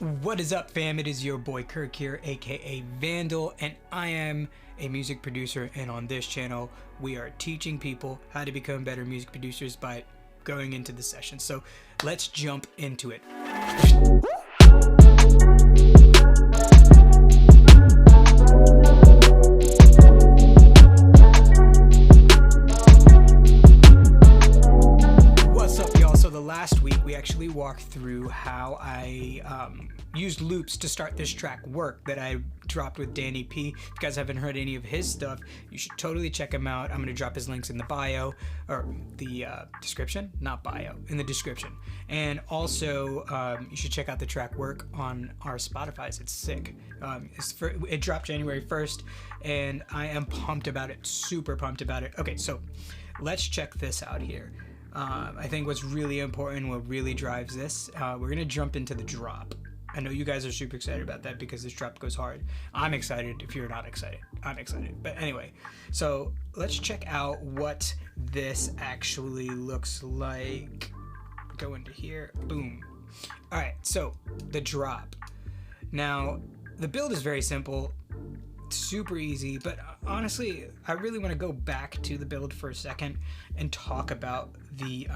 What is up, fam? It is your boy Kirk here, aka Vandal, and I am a music producer. And on this channel, we are teaching people how to become better music producers by going into the session. So let's jump into it. What's up, y'all? So the last week we actually walked through how I used loops to start this track Work that I dropped with Dani P. If you guys haven't heard any of his stuff, you should totally check him out. I'm going to drop his links in the bio, or the description, not bio, in the description. And also, you should check out the track Work on our Spotify's. It's sick. It dropped January 1st, and I am pumped about it, super pumped about it. Okay, so let's check this out here. I think what's really important, what really drives this, we're going to jump into the drop. I know you guys are super excited about that because this drop goes hard. I'm excited. If you're not excited, I'm excited. But anyway, so let's check out what this actually looks like. Go into here. Boom. All right, so the drop. Now, the build is very simple, super easy, but honestly, I really want to go back to the build for a second and talk about the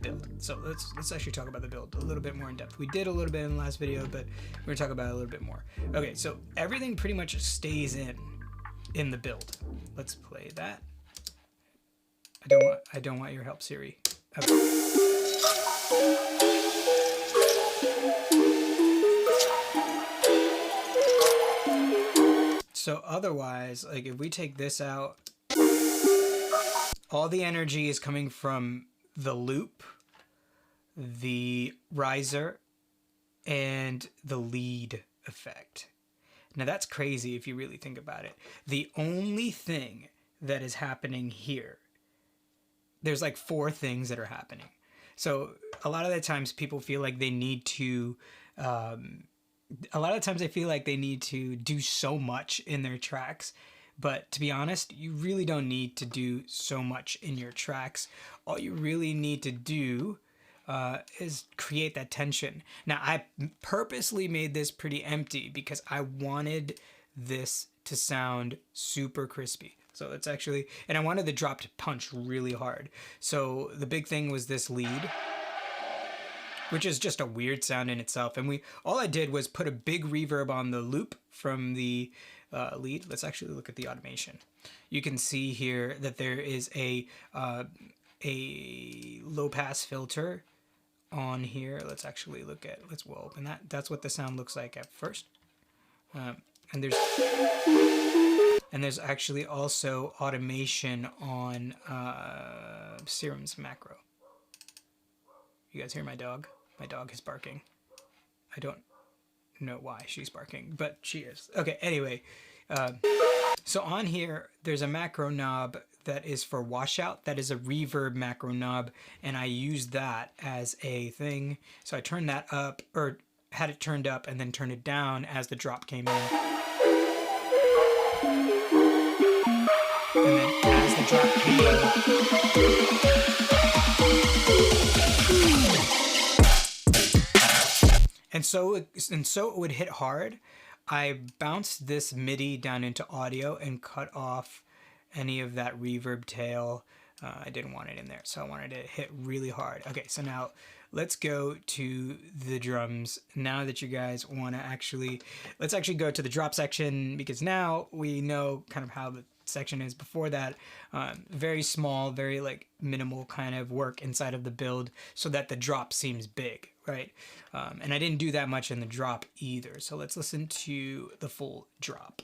build. So let's actually talk about the build a little bit more in depth. We did a little bit in the last video, but we're gonna talk about it a little bit more. Okay, so everything pretty much stays in the build. Let's play that. I don't want your help, Siri. Okay. So otherwise, like if we take this out, all the energy is coming from the loop, the riser, and the lead effect. Now that's crazy if you really think about it. The only thing that is happening here, there's like 4 things that are happening. So a lot of the times people feel like they need to, I feel like they need to do so much in their tracks, but to be honest, you really don't need to do so much in your tracks. All you really need to do is create that tension. Now, I purposely made this pretty empty because I wanted this to sound super crispy. So it's actually, and I wanted the drop to punch really hard. So the big thing was this lead, which is just a weird sound in itself. And all I did was put a big reverb on the loop from the lead. Let's actually look at the automation. You can see here that there is a low pass filter on here. Let's actually look at, we'll open that. That's what the sound looks like at first. And there's actually also automation on Serum's macro. You guys hear my dog? My dog is barking. I don't know why she's barking, but she is. Okay, anyway. So on here, there's a macro knob that is for washout. That is a reverb macro knob, and I used that as a thing. So I turned that up, or had it turned up, and then turned it down as the drop came in. And then as the drop came in, And so it would hit hard. I bounced this MIDI down into audio and cut off any of that reverb tail. I didn't want it in there, so I wanted it to hit really hard. Okay, so now let's go to the drums. Now that you guys want to let's actually go to the drop section, because now we know kind of how the section is. Before that, very small, very like minimal kind of work inside of the build so that the drop seems big, right? And I didn't do that much in the drop either. So let's listen to the full drop.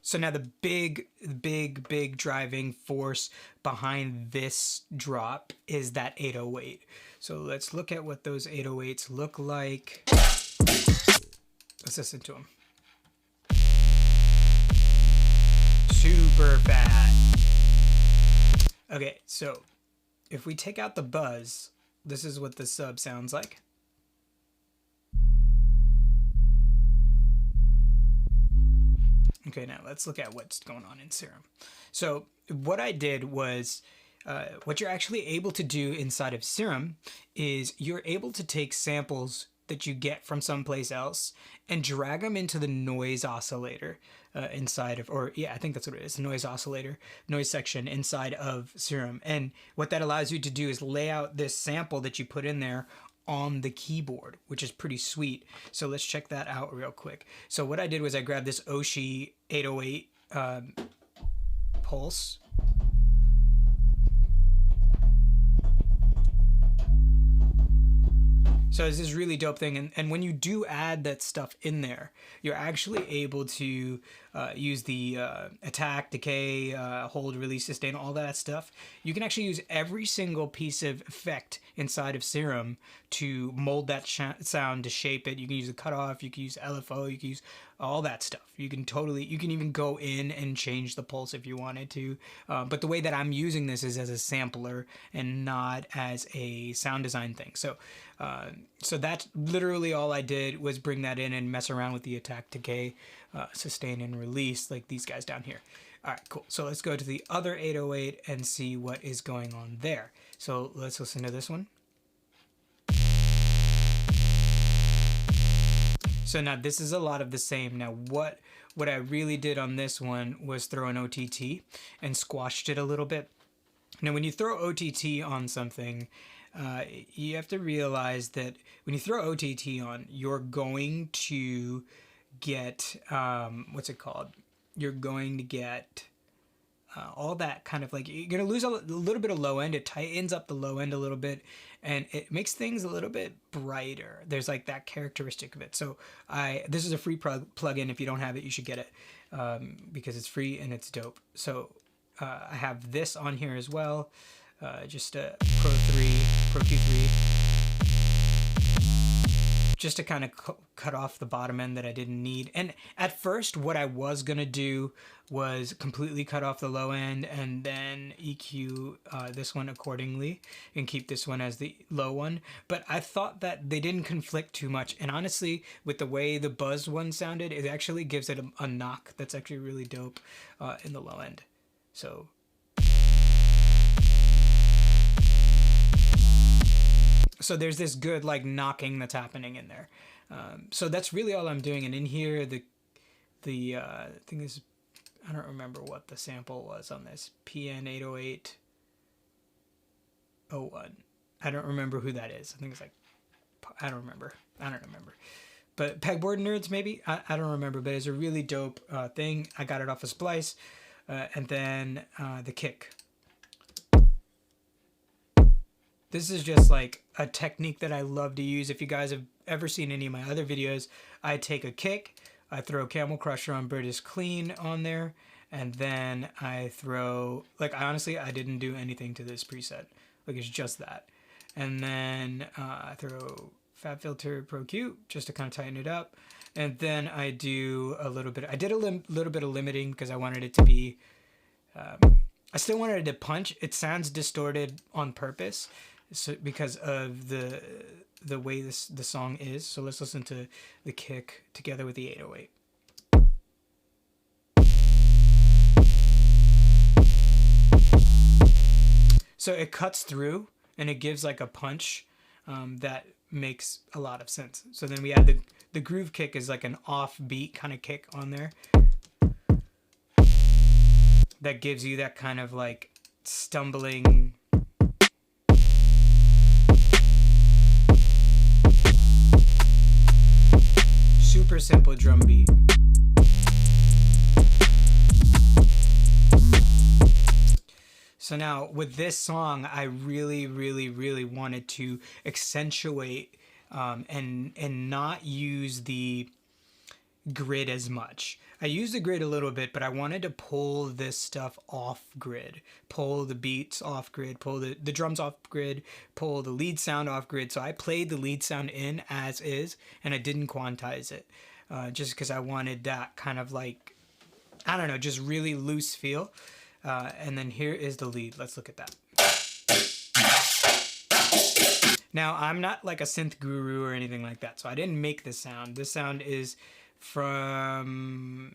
So now the big driving force behind this drop is that 808. So let's look at what those 808s look like. Let's listen to them. Super bad. Okay, so if we take out the buzz, this is what the sub sounds like. Okay, now let's look at what's going on in Serum. So what I did was, what you're actually able to do inside of Serum is you're able to take samples that you get from someplace else and drag them into the noise oscillator inside of, or yeah, I think that's what it is, noise oscillator, noise section inside of Serum. And what that allows you to do is lay out this sample that you put in there on the keyboard, which is pretty sweet. So let's check that out real quick. So what I did was I grabbed this Oshi 808 pulse. So it's this really dope thing, and when you do add that stuff in there, you're actually able to use the attack, decay, hold, release, sustain, all that stuff. You can actually use every single piece of effect inside of Serum to mold that sound, to shape it. You can use the cutoff, you can use LFO, you can use all that stuff. You can even go in and change the pulse if you wanted to. But the way that I'm using this is as a sampler and not as a sound design thing. So that's literally all I did, was bring that in and mess around with the attack, decay, sustain, and release, like these guys down here. All right, cool. So let's go to the other 808 and see what is going on there. So let's listen to this one. So now this is a lot of the same. Now what I really did on this one was throw an OTT and squashed it a little bit. Now when you throw OTT on something, you have to realize that when you throw OTT on, you're going to get, what's it called? You're going to get all that kind of, like, you're going to lose a little bit of low end. It tightens up the low end a little bit, and it makes things a little bit brighter. There's like that characteristic of it. So this is a free plugin. If you don't have it, you should get it, because it's free and it's dope. So I have this on here as well. Just a Pro Q3, just to kind of cut off the bottom end that I didn't need. And at first, what I was gonna do was completely cut off the low end and then EQ this one accordingly and keep this one as the low one. But I thought that they didn't conflict too much. And honestly, with the way the buzz one sounded, it actually gives it a knock that's actually really dope in the low end. So there's this good like knocking that's happening in there. So that's really all I'm doing. And in here, the thing is, I don't remember what the sample was on this. PN80801. I don't remember who that is. I think it's like, I don't remember. But Pegboard Nerds, maybe? I don't remember, but it's a really dope thing. I got it off of Splice. And then the kick. This is just like a technique that I love to use. If you guys have ever seen any of my other videos, I take a kick, I throw Camel Crusher on British Clean on there, and then I throw, like, I didn't do anything to this preset. Like, it's just that. And then I throw Fab Filter Pro Q just to kind of tighten it up. And then I do a little bit, little bit of limiting because I wanted it to be, I still wanted it to punch. It sounds distorted on purpose. So because of the way the song is. So let's listen to the kick together with the 808. So it cuts through and it gives like a punch that makes a lot of sense. So then we add the groove kick is like an offbeat kind of kick on there. That gives you that kind of like stumbling. Super simple drum beat. So now with this song, I really, really, really wanted to accentuate and not use the grid as much. I used the grid a little bit, but I wanted to pull this stuff off grid, pull the beats off grid, pull the drums off grid, pull the lead sound off grid. So I played the lead sound in as is, and I didn't quantize it just because I wanted that kind of like, I don't know, just really loose feel. And then here is the lead. Let's look at that. Now, I'm not like a synth guru or anything like that, so I didn't make this sound. This sound is from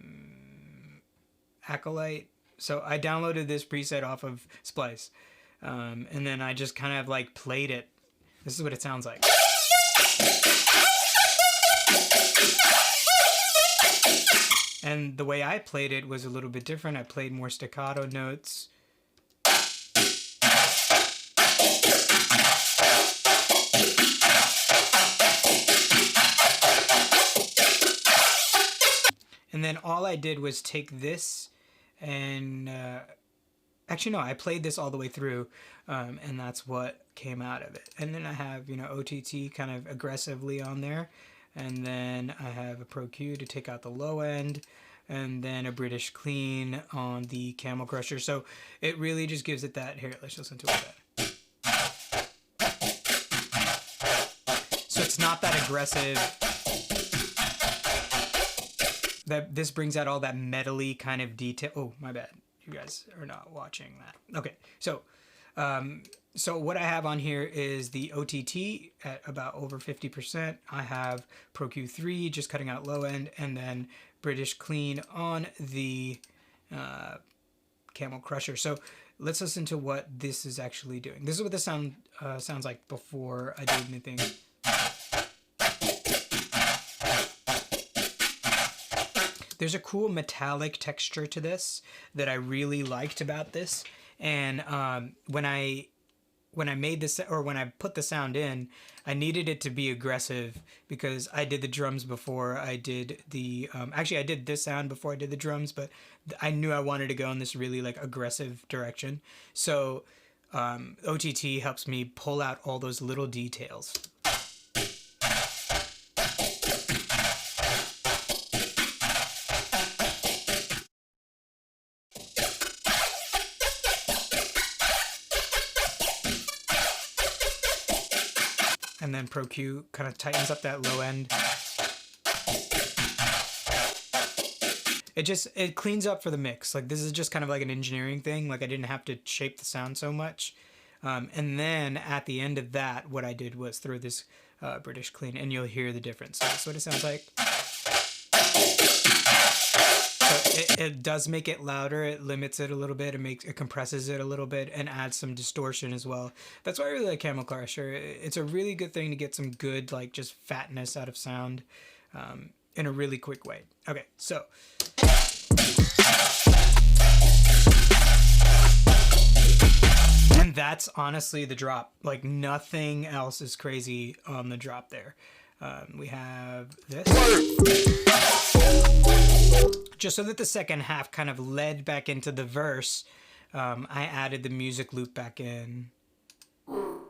Acolyte. So I downloaded this preset off of Splice, and then I just kind of like played it. This is what it sounds like. And the way I played it was a little bit different. I played more staccato notes. And then all I did was take this and actually no, I played this all the way through, and that's what came out of it. And then I have, you know, OTT kind of aggressively on there, and then I have a Pro Q to take out the low end, and then a British clean on the Camel Crusher. So it really just gives it that. Here, let's listen to it. So it's not that aggressive. That this brings out all that metally kind of detail. Oh, my bad. You guys are not watching that. Okay, so so what I have on here is the OTT at about over 50%. I have Pro Q3 just cutting out low end, and then British clean on the Camel Crusher. So let's listen to what this is actually doing. This is what the sound sounds like before I do anything. There's a cool metallic texture to this that I really liked about this, and when I made this, or when I put the sound in, I needed it to be aggressive because I did the drums before I did the actually I did this sound before I did the drums, but I knew I wanted to go in this really like aggressive direction. So OTT helps me pull out all those little details. And then Pro Q kind of tightens up that low end. It cleans up for the mix. Like, this is just kind of like an engineering thing. Like, I didn't have to shape the sound so much. And then at the end of that, what I did was throw this British clean, and you'll hear the difference. So that's what it sounds like. So it does make it louder. It limits it a little bit. It compresses it a little bit and adds some distortion as well. That's why I really like Camel Crusher. It's a really good thing to get some good, like, just fatness out of sound in a really quick way. Okay, so. And that's honestly the drop. Like, nothing else is crazy on the drop there. We have this. Just so that the second half kind of led back into the verse, I added the music loop back in. Oh,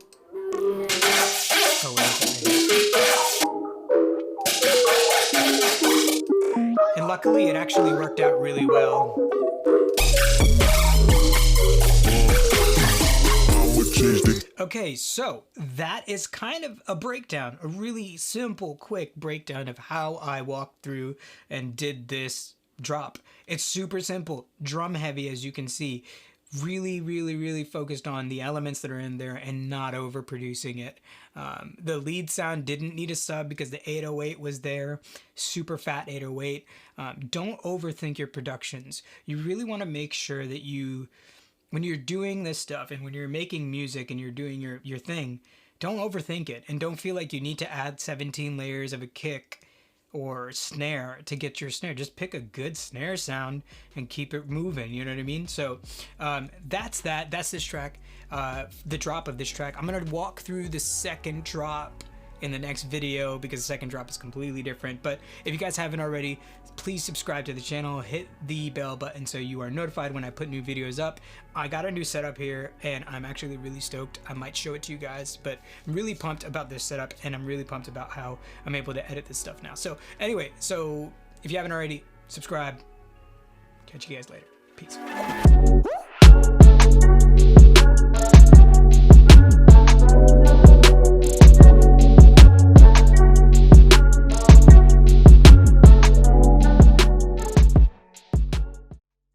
where is it? And luckily, it actually worked out really well. Okay, so that is kind of a breakdown, a really simple, quick breakdown of how I walked through and did this drop. It's super simple, drum heavy, as you can see. Really, really, really focused on the elements that are in there and not overproducing it. The lead sound didn't need a sub because the 808 was there, super fat 808. Don't overthink your productions. You really want to make sure that you, when you're doing this stuff and when you're making music and you're doing your thing, don't overthink it, and don't feel like you need to add 17 layers of a kick or snare to get your snare. Just pick a good snare sound and keep it moving, you know what I mean? So that's this track, the drop of this track. I'm gonna walk through the second drop in the next video because the second drop is completely different. But if you guys haven't already, please subscribe to the channel, hit the bell button so you are notified when I put new videos up. I got a new setup here and I'm actually really stoked. I might show it to you guys, but I'm really pumped about this setup, and I'm really pumped about how I'm able to edit this stuff now. So anyway, so if you haven't already, subscribe. Catch you guys later. Peace.